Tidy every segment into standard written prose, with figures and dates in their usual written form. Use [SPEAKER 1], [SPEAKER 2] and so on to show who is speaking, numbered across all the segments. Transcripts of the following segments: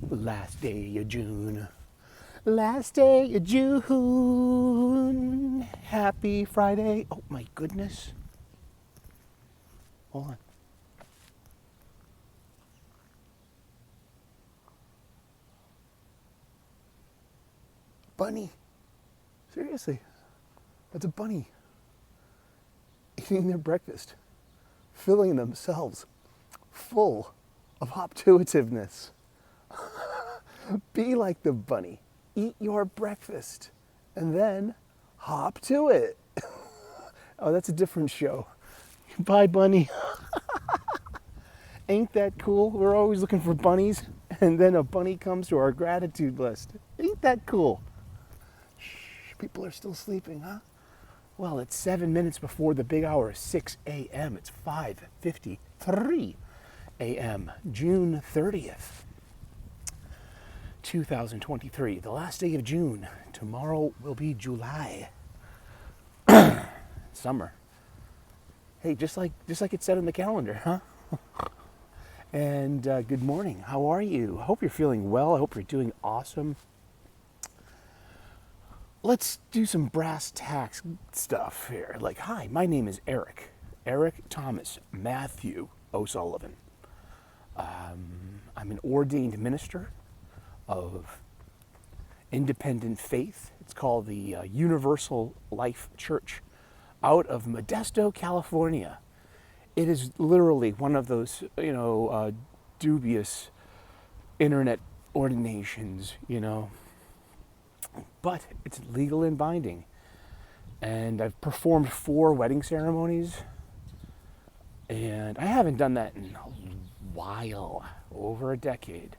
[SPEAKER 1] Last day of June. Last day of June. Happy Friday. Oh my goodness. Hold on. Bunny. Seriously. That's a bunny. Eating their breakfast. Filling themselves full of hop-to-itiveness. Be like the bunny. Eat your breakfast and then hop to it. Oh, that's a different show. Bye, bunny. Ain't that cool? We're always looking for bunnies, and then a bunny comes to our gratitude list. Ain't that cool? Shh, people are still sleeping, huh? Well, it's 7 minutes before the big hour, 6 a.m. It's 5:53 a.m., June 30th. 2023, the last day of June. Tomorrow will be July. Summer. Hey, just like it said on the calendar, huh? And good morning. How are you? I hope you're feeling well. I hope you're doing awesome. Let's do some brass tacks stuff here. Like, hi, my name is Eric. Eric Thomas Matthew O'Sullivan. I'm an ordained minister of independent faith. It's called the Universal Life Church out of Modesto, California. It is literally one of those, dubious internet ordinations, but it's legal and binding. And I've performed 4 wedding ceremonies, and I haven't done that in a while, over a decade.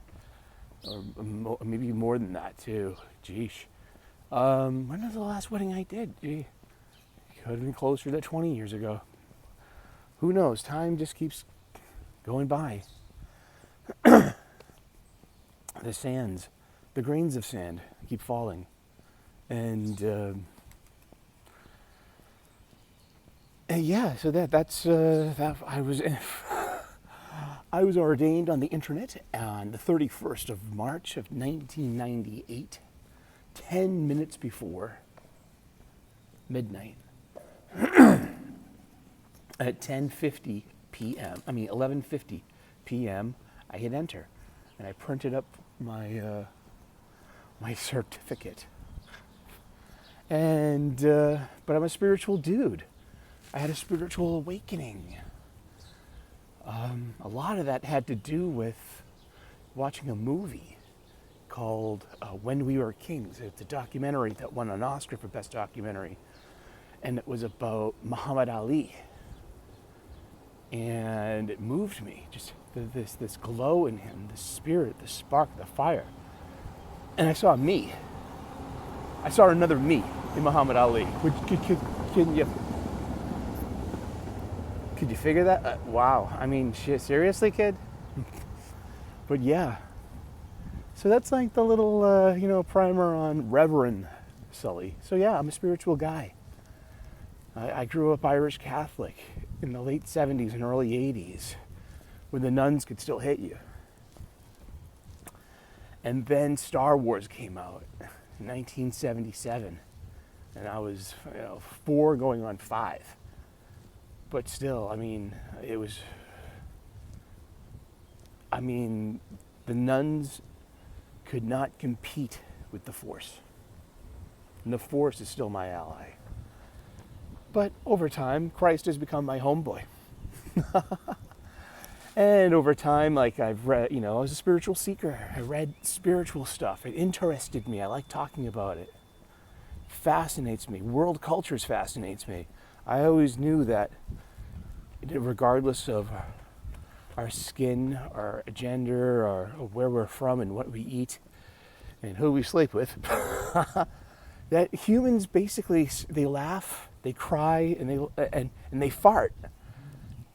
[SPEAKER 1] Or maybe more than that too. Geesh. When was the last wedding I did? Gee, could have been closer to 20 years ago. Who knows? Time just keeps going by. The sands, the grains of sand keep falling. And yeah, so that's that I was ordained on the internet on the 31st of March of 1998, 10 minutes before midnight. At 11:50 p.m., I hit enter, and I printed up my my certificate. And but I'm a spiritual dude. I had a spiritual awakening. A lot of that had to do with watching a movie called When We Were Kings. It's a documentary that won an Oscar for Best Documentary. And it was about Muhammad Ali. And it moved me. Just this glow in him, the spirit, the spark, the fire. And I saw me. I saw another me in Muhammad Ali. Could you figure that? Wow. I mean, shit, seriously, kid? But yeah. So that's like the little, primer on Reverend Sully. So yeah, I'm a spiritual guy. I grew up Irish Catholic in the late 70s and early 80s, when the nuns could still hit you. And then Star Wars came out in 1977. And I was, 4 going on 5. But still, the nuns could not compete with the Force. And the Force is still my ally. But over time, Christ has become my homeboy. And over time, I've read, I was a spiritual seeker. I read spiritual stuff. It interested me. I like talking about it. Fascinates me. World cultures fascinates me. I always knew that regardless of our skin, our gender, or where we're from and what we eat and who we sleep with, that humans basically, they laugh, they cry, and they fart.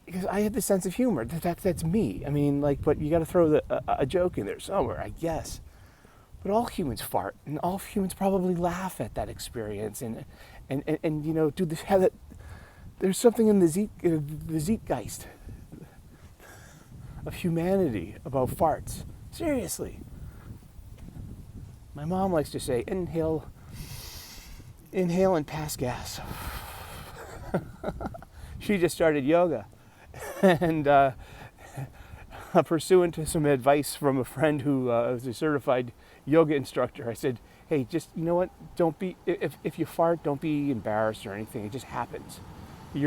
[SPEAKER 1] Because I have this sense of humor. That's me. But you got to throw a joke in there somewhere, I guess. But all humans fart, and all humans probably laugh at that experience, and do this. There's something in the zeitgeist of humanity about farts. Seriously, My mom likes to say, inhale and pass gas. She just started yoga. And pursuant to some advice from a friend who is a certified yoga instructor, I said, hey, just, you know what, don't be, if you fart, don't be embarrassed or anything. It just happens. If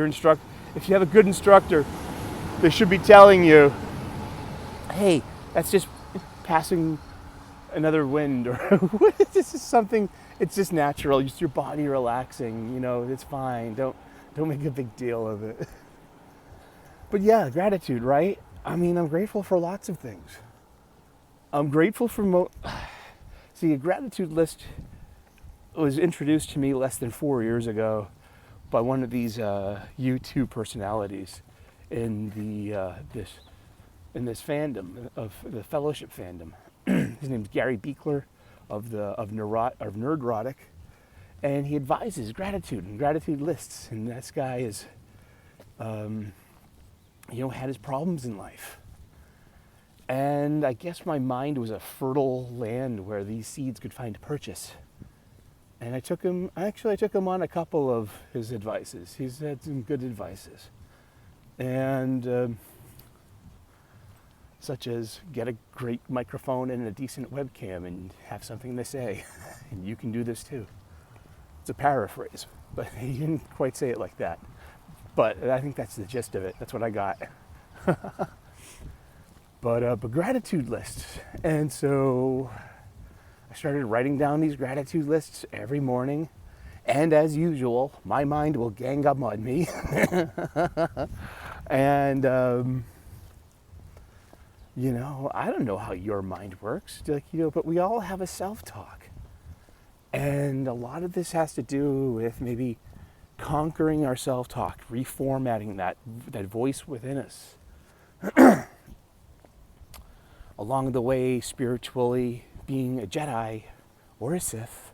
[SPEAKER 1] you have a good instructor, they should be telling you, hey, that's just passing another wind, or this is something, it's just natural, just your body relaxing, it's fine. Don't make a big deal of it. But yeah, gratitude, right? I mean, I'm grateful for lots of things. I'm grateful for see, a gratitude list was introduced to me less than 4 years ago by one of these YouTube personalities in this fandom of the fellowship fandom. His name's Gary Beekler of Nerdrotic, and he advises gratitude and gratitude lists. And this guy is, had his problems in life. And I guess my mind was a fertile land where these seeds could find purchase. And I took him on a couple of his advices. He's had some good advices. And such as get a great microphone and a decent webcam and have something to say. And you can do this too. It's a paraphrase, but he didn't quite say it like that. But I think that's the gist of it. That's what I got. But gratitude lists. And so I started writing down these gratitude lists every morning. And as usual, my mind will gang up on me. And, I don't know how your mind works, but we all have a self-talk. And a lot of this has to do with maybe conquering our self-talk, reformatting that voice within us. Along the way, spiritually, being a Jedi or a Sith,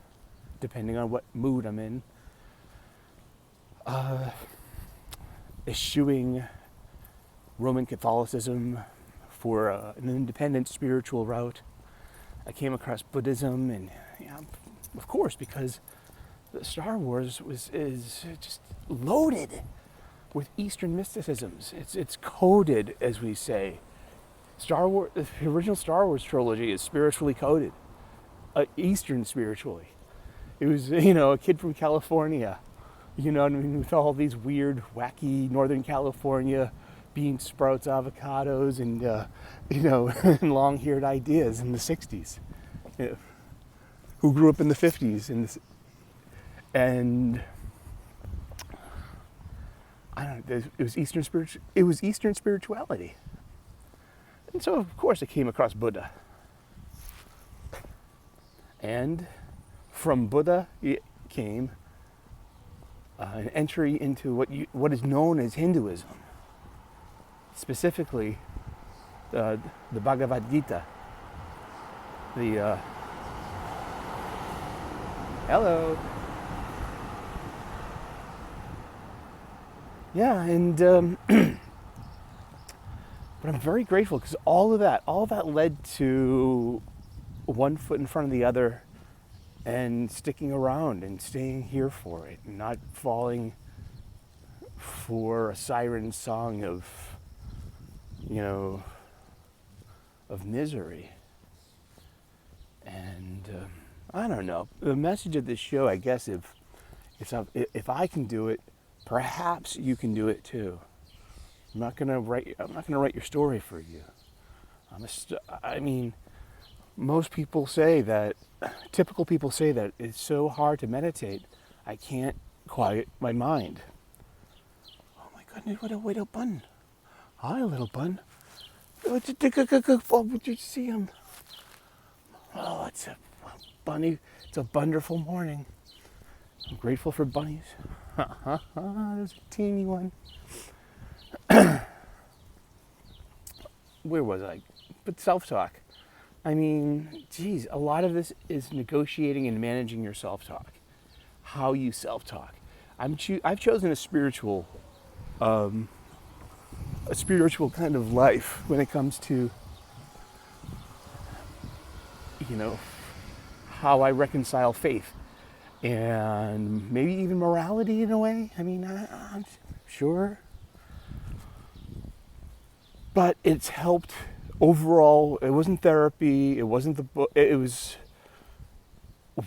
[SPEAKER 1] depending on what mood I'm in, eschewing Roman Catholicism for an independent spiritual route. I came across Buddhism, and of course, because Star Wars is just loaded with Eastern mysticisms. It's coded, as we say. Star Wars, the original Star Wars trilogy is spiritually coded, Eastern spiritually. It was, a kid from California, with all these weird, wacky Northern California bean sprouts, avocados, and and long-haired ideas in the '60s. Who grew up in the '50s, and I don't know. It was Eastern spirituality. And so, of course, I came across Buddha. And from Buddha it came an entry into what is known as Hinduism. Specifically, the Bhagavad Gita. Hello. Yeah, and but I'm very grateful because all of that led to one foot in front of the other and sticking around and staying here for it and not falling for a siren song of misery. And I don't know. The message of this show, I guess, if I can do it, perhaps you can do it too. I'm not gonna write your story for you. Most people say that, typical people say that it's so hard to meditate, I can't quiet my mind. Oh my goodness, what a little bun. Hi, little bun. Would you see him? Oh, it's a bunny. It's a wonderful morning. I'm grateful for bunnies. There's a teeny one. Where was I? But self-talk. I mean, geez, a lot of this is negotiating and managing your self-talk. How you self-talk. I've chosen a spiritual kind of life when it comes to, how I reconcile faith and maybe even morality in a way. I mean, I'm sure. But it's helped overall. It wasn't therapy. It wasn't the book. It was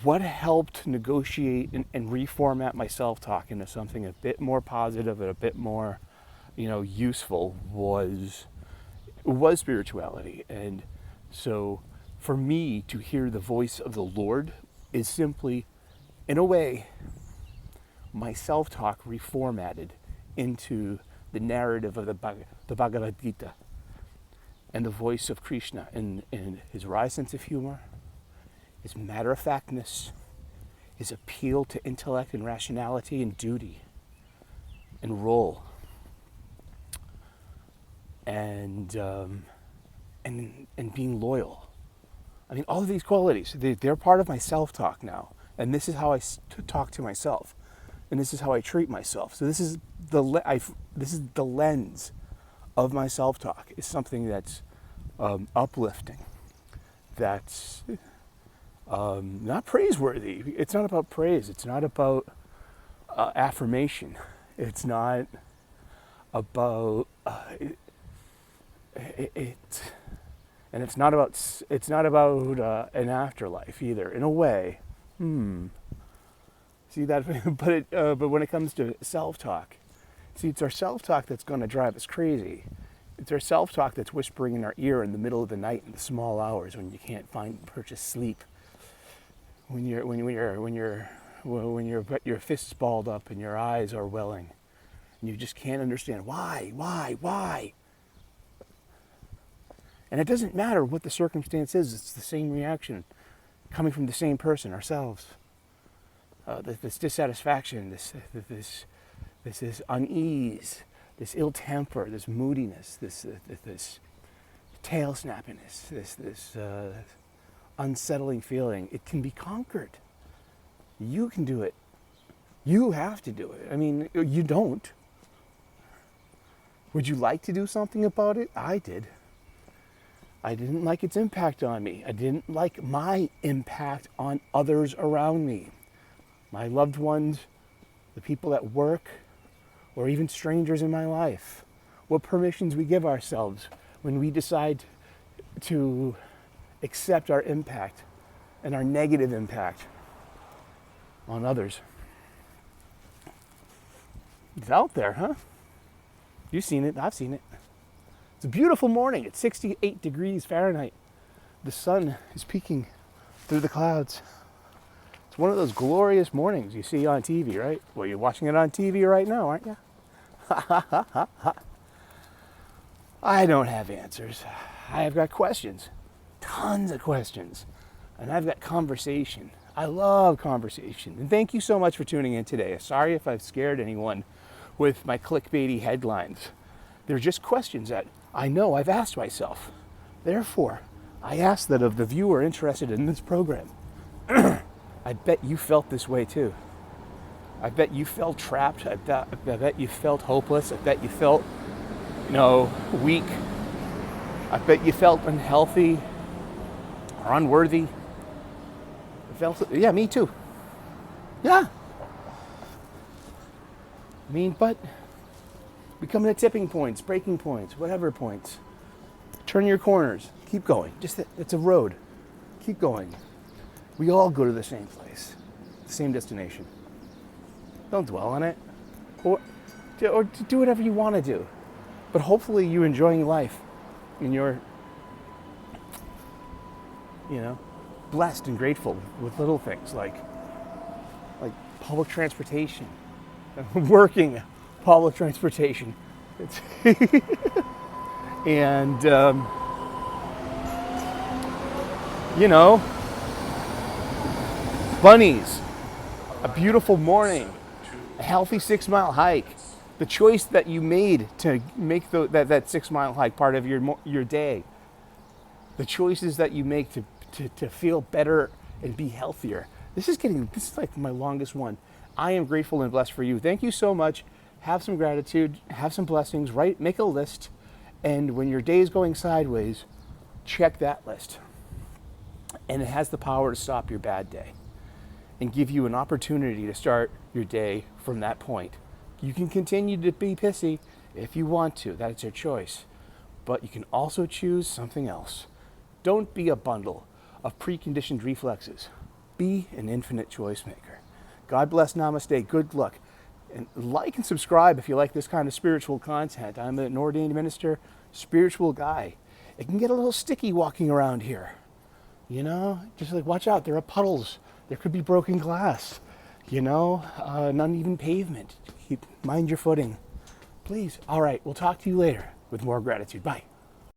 [SPEAKER 1] what helped negotiate and reformat my self-talk into something a bit more positive and a bit more, useful was spirituality. And so for me to hear the voice of the Lord is simply, in a way, my self-talk reformatted into the narrative of the Bhagavad Gita and the voice of Krishna and his wry sense of humor, his matter-of-factness, his appeal to intellect and rationality and duty and role, and being loyal. I mean, all of these qualities, they're part of my self-talk now. And this is how I talk to myself. And this is how I treat myself. So this is the lens of my self-talk. It's something that's uplifting, that's not praiseworthy. It's not about praise. It's not about affirmation. It's not about and it's not about an afterlife either. In a way, see that? But when it comes to self-talk, see, it's our self-talk that's going to drive us crazy. It's our self-talk that's whispering in our ear in the middle of the night in the small hours when you can't purchase sleep. When your fists balled up and your eyes are welling, and you just can't understand why. And it doesn't matter what the circumstance is, it's the same reaction coming from the same person, ourselves. This dissatisfaction, this unease, this ill temper, this moodiness, this tail snappiness, this unsettling feeling. It can be conquered. You can do it. You have to do it. I mean, you don't. Would you like to do something about it? I did. I didn't like its impact on me. I didn't like my impact on others around me. My loved ones, the people at work, or even strangers in my life. What permissions we give ourselves when we decide to accept our impact and our negative impact on others. It's out there, huh? You've seen it. I've seen it. It's a beautiful morning. It's 68 degrees Fahrenheit. The sun is peeking through the clouds. It's one of those glorious mornings you see on TV, right? Well, you're watching it on TV right now, aren't you? I don't have answers. I've got questions. Tons of questions. And I've got conversation. I love conversation. And thank you so much for tuning in today. Sorry if I've scared anyone with my clickbaity headlines. They're just questions that I know I've asked myself. Therefore, I ask that of the viewer interested in this program. I bet you felt this way too. I bet you felt trapped. I bet you felt hopeless. I bet you felt, weak. I bet you felt unhealthy or unworthy. Yeah, me too. Yeah. I mean, but we come to tipping points, breaking points, whatever points. Turn your corners. Keep going. It's a road. Keep going. We all go to the same place, the same destination. Don't dwell on it. Or do whatever you want to do. But hopefully you're enjoying life and you're, blessed and grateful with little things like public transportation, working public transportation. And, bunnies, a beautiful morning, a healthy 6-mile hike, the choice that you made to make that 6-mile hike part of your day, the choices that you make to feel better and be healthier. This is like my longest one. I am grateful and blessed for you. Thank you so much. Have some gratitude, have some blessings, make a list, and when your day is going sideways, check that list. And it has the power to stop your bad day and give you an opportunity to start your day from that point. You can continue to be pissy if you want to, that's your choice. But you can also choose something else. Don't be a bundle of preconditioned reflexes. Be an infinite choice maker. God bless, namaste, good luck. And like and subscribe if you like this kind of spiritual content. I'm an ordained minister, spiritual guy. It can get a little sticky walking around here. You know, just like watch out, there are puddles. There could be broken glass. You know, an uneven pavement. Mind your footing. Please. All right, we'll talk to you later with more gratitude. Bye.